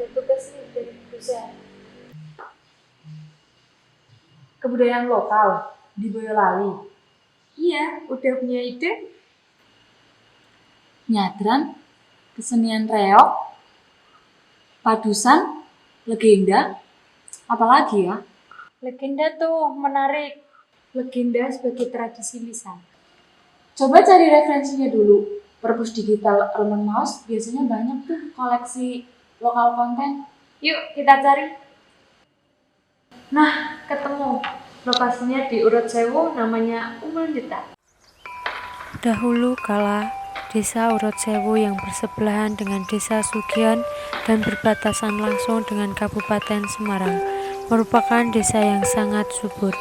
ada tugas nih dari dosen. Kebudayaan lokal di Boyolali. Iya, udah punya ide? Nyadran, kesenian reok, padusan, legenda, apalagi ya? Legenda tuh menarik. Legenda sebagai tradisi lisan. Coba cari referensinya dulu. Perpus Digital Urban Mouse biasanya banyak tuh koleksi lokal konten. Yuk kita cari. Nah, ketemu. Lokasinya di Urut Sewu, namanya Umbul Jeta. Dahulu kala, desa Urut Sewu yang bersebelahan dengan desa Sugihan dan berbatasan langsung dengan Kabupaten Semarang merupakan desa yang sangat subur.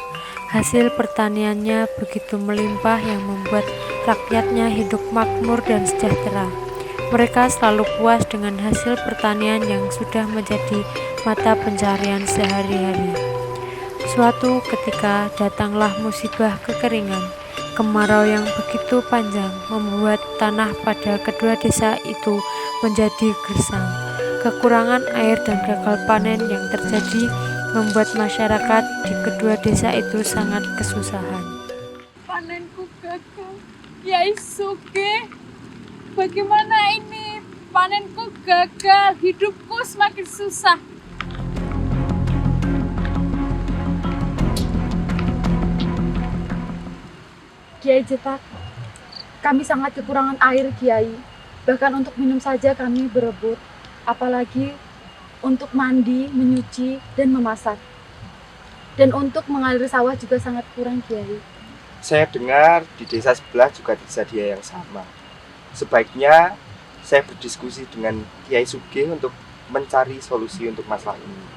Hasil pertaniannya begitu melimpah yang membuat rakyatnya hidup makmur dan sejahtera. Mereka selalu puas dengan hasil pertanian yang sudah menjadi mata pencaharian sehari-hari. Suatu ketika datanglah musibah kekeringan. Kemarau yang begitu panjang membuat tanah pada kedua desa itu menjadi gersang. Kekurangan air dan gagal panen yang terjadi membuat masyarakat di kedua desa itu sangat kesusahan. Panenku gagal. Kiai Sugih, bagaimana ini? Panenku gagal, hidupku semakin susah. Kiai Cetak, kami sangat kekurangan air, Kiai. Bahkan untuk minum saja kami berebut, apalagi untuk mandi, menyuci, dan memasak. Dan untuk mengalir sawah juga sangat kurang, Kiai. Saya dengar di desa sebelah juga terjadi yang sama. Sebaiknya saya berdiskusi dengan Kiai Sugih untuk mencari solusi untuk masalah ini.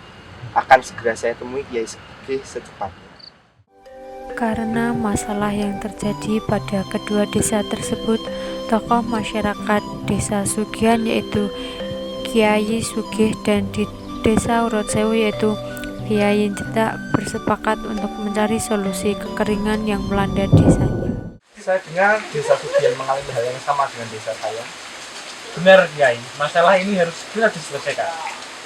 Akan segera saya temui Kiai Sugih secepatnya. Karena masalah yang terjadi pada kedua desa tersebut, tokoh masyarakat desa Sugihan yaitu Kiai Sugih dan di desa Urut Sewu yaitu Kiai Jeta bersepakat untuk mencari solusi kekeringan yang melanda desanya. Saya dengar desa Sugihan mengalami hal yang sama dengan desa saya. Benar, Kiai, masalah ini harus segera diselesaikan.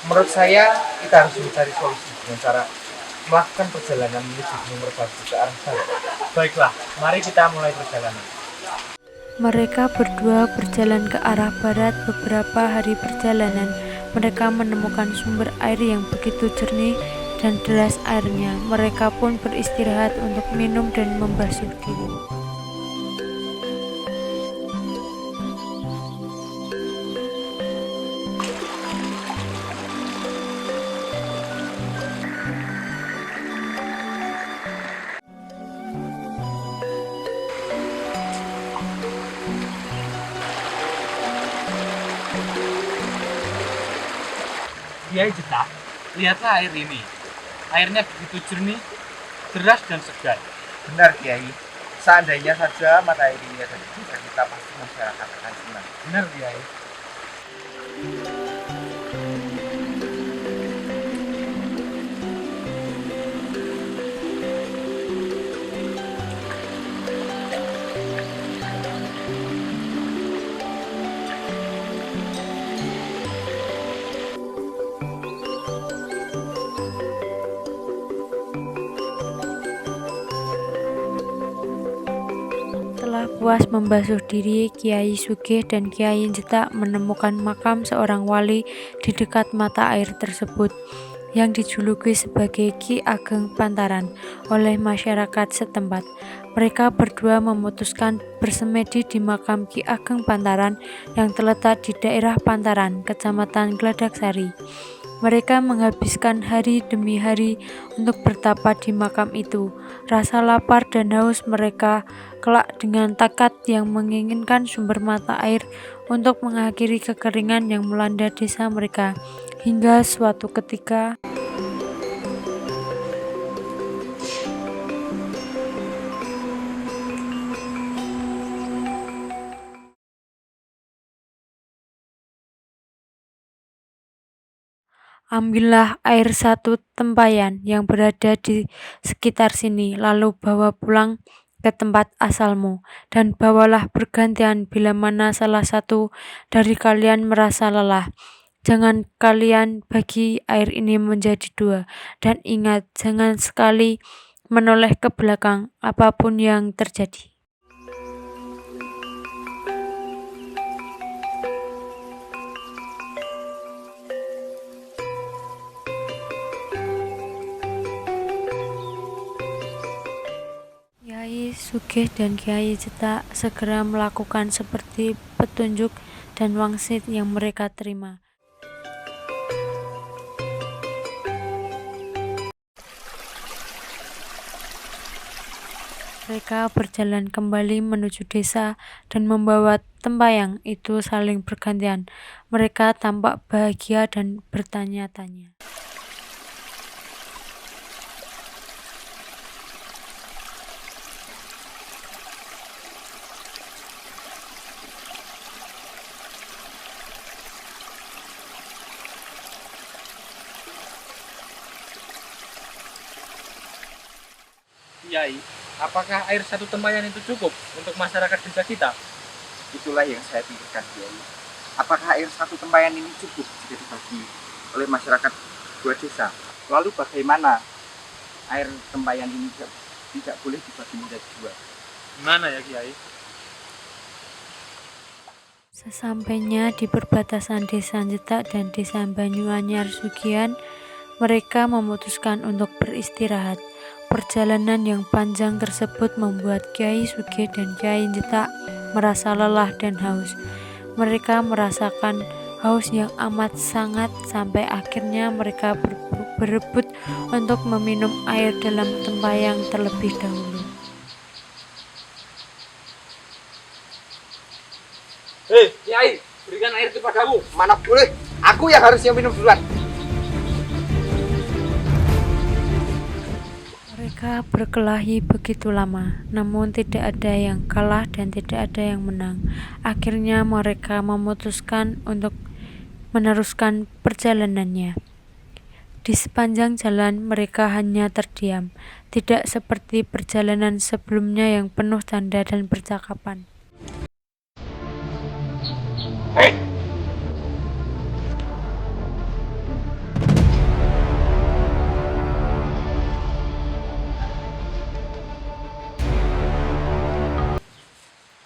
Menurut saya, kita harus mencari solusi dengan cara melakukan perjalanan menuju Gunung Merbabu ke arah barat. Baiklah, mari kita mulai perjalanan. Mereka berdua berjalan ke arah barat. Beberapa hari perjalanan, mereka menemukan sumber air yang begitu jernih dan deras airnya. Mereka pun beristirahat untuk minum dan membasuh diri. Kiai Jeta, lihatlah air ini. Airnya begitu jernih, deras dan segar. Benar Kiai, seandainya saja mata air ini ada di desa kita pasti masyarakat akan senang. Benar, Kiai. Setelah puas membasuh diri, Kiai Sugih dan Kiai Jeta menemukan makam seorang wali di dekat mata air tersebut yang dijuluki sebagai Ki Ageng Pantaran oleh masyarakat setempat. Mereka berdua memutuskan bersemedi di makam Ki Ageng Pantaran yang terletak di daerah Pantaran, Kecamatan Gladaksari. Mereka menghabiskan hari demi hari untuk bertapa di makam itu. Rasa lapar dan haus mereka kelak dengan tekad yang menginginkan sumber mata air untuk mengakhiri kekeringan yang melanda desa mereka. Hingga suatu ketika ambillah air satu tempayan yang berada di sekitar sini, lalu bawa pulang ke tempat asalmu, dan bawalah bergantian bila mana salah satu dari kalian merasa lelah. Jangan kalian bagi air ini menjadi dua. Dan ingat, jangan sekali menoleh ke belakang apapun yang terjadi. Kiai Sugih dan Kiai Jetak segera melakukan seperti petunjuk dan wangsit yang mereka terima. Mereka berjalan kembali menuju desa dan membawa tembayang itu saling bergantian. Mereka tampak bahagia dan bertanya-tanya. Kiai, apakah air satu tembayan itu cukup untuk masyarakat desa kita? Itulah yang saya pikirkan, Kiai. Apakah air satu tempayan ini cukup jika dibagi oleh masyarakat dua desa? Lalu bagaimana air tempayan ini tidak boleh dibagi menjadi dua? Gimana ya Kiai? Sesampainya di perbatasan Desa Jetak dan Desa Banyuanyar Sugihan, mereka memutuskan untuk beristirahat. Perjalanan yang panjang tersebut membuat Kiai Sugih dan Kiai Jetak merasa lelah dan haus. Mereka merasakan haus yang amat sangat sampai akhirnya mereka berebut untuk meminum air dalam tembayang terlebih dahulu. Hei Kiai, berikan air kepadamu. Mana boleh? Aku yang harusnya minum duluan. Mereka berkelahi begitu lama, namun tidak ada yang kalah dan tidak ada yang menang. Akhirnya mereka memutuskan untuk meneruskan perjalanannya. Di sepanjang jalan mereka hanya terdiam, tidak seperti perjalanan sebelumnya yang penuh tanda dan percakapan.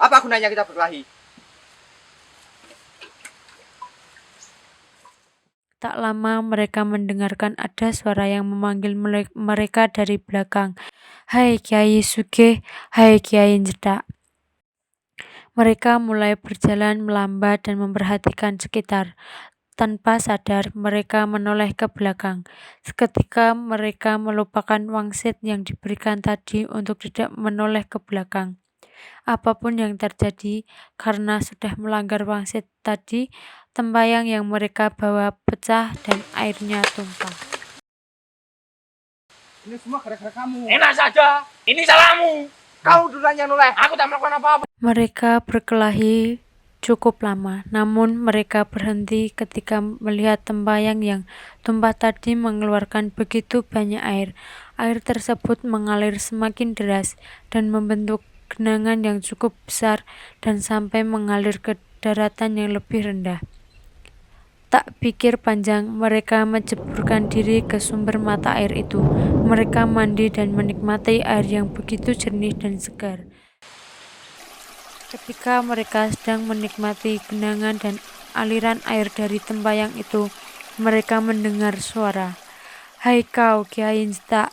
Apa gunanya kita berkelahi? Tak lama mereka mendengarkan ada suara yang memanggil mereka dari belakang. "Hai Kiai Sugih, hai Kiai Jetak." Mereka mulai berjalan melambat dan memperhatikan sekitar. Tanpa sadar mereka menoleh ke belakang. Seketika mereka melupakan wangsit yang diberikan tadi untuk tidak menoleh ke belakang. Apapun yang terjadi, karena sudah melanggar wangsit tadi, tembayang yang mereka bawa pecah dan airnya tumpah. Ini semua gara-gara kamu. Enak saja, ini salahmu. Kau duluan yang noleh. Aku tak melakukan apa-apa. Mereka berkelahi cukup lama, namun mereka berhenti ketika melihat tembayang yang tumpah tadi mengeluarkan begitu banyak air. Air tersebut mengalir semakin deras dan membentuk genangan yang cukup besar dan sampai mengalir ke daratan yang lebih rendah. Tak pikir panjang, mereka menjeburkan diri ke sumber mata air itu. Mereka mandi dan menikmati air yang begitu jernih dan segar. Ketika mereka sedang menikmati genangan dan aliran air dari tembayang itu, mereka mendengar suara, "Hai kau Kiai Jetak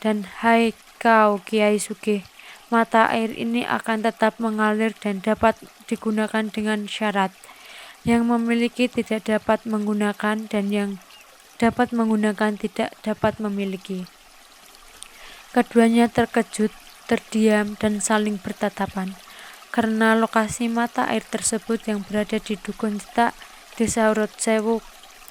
dan hai kau Kiai Sugih. Mata air ini akan tetap mengalir dan dapat digunakan dengan syarat. Yang memiliki tidak dapat menggunakan dan yang dapat menggunakan tidak dapat memiliki." Keduanya terkejut, terdiam, dan saling bertatapan. Karena lokasi mata air tersebut yang berada di Dukun Jetak, Desa Urut Sewu,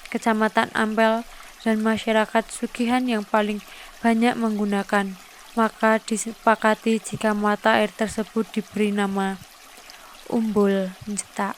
Kecamatan Ampel, dan masyarakat Sugihan yang paling banyak menggunakan, maka disepakati jika mata air tersebut diberi nama Umbul Jetak.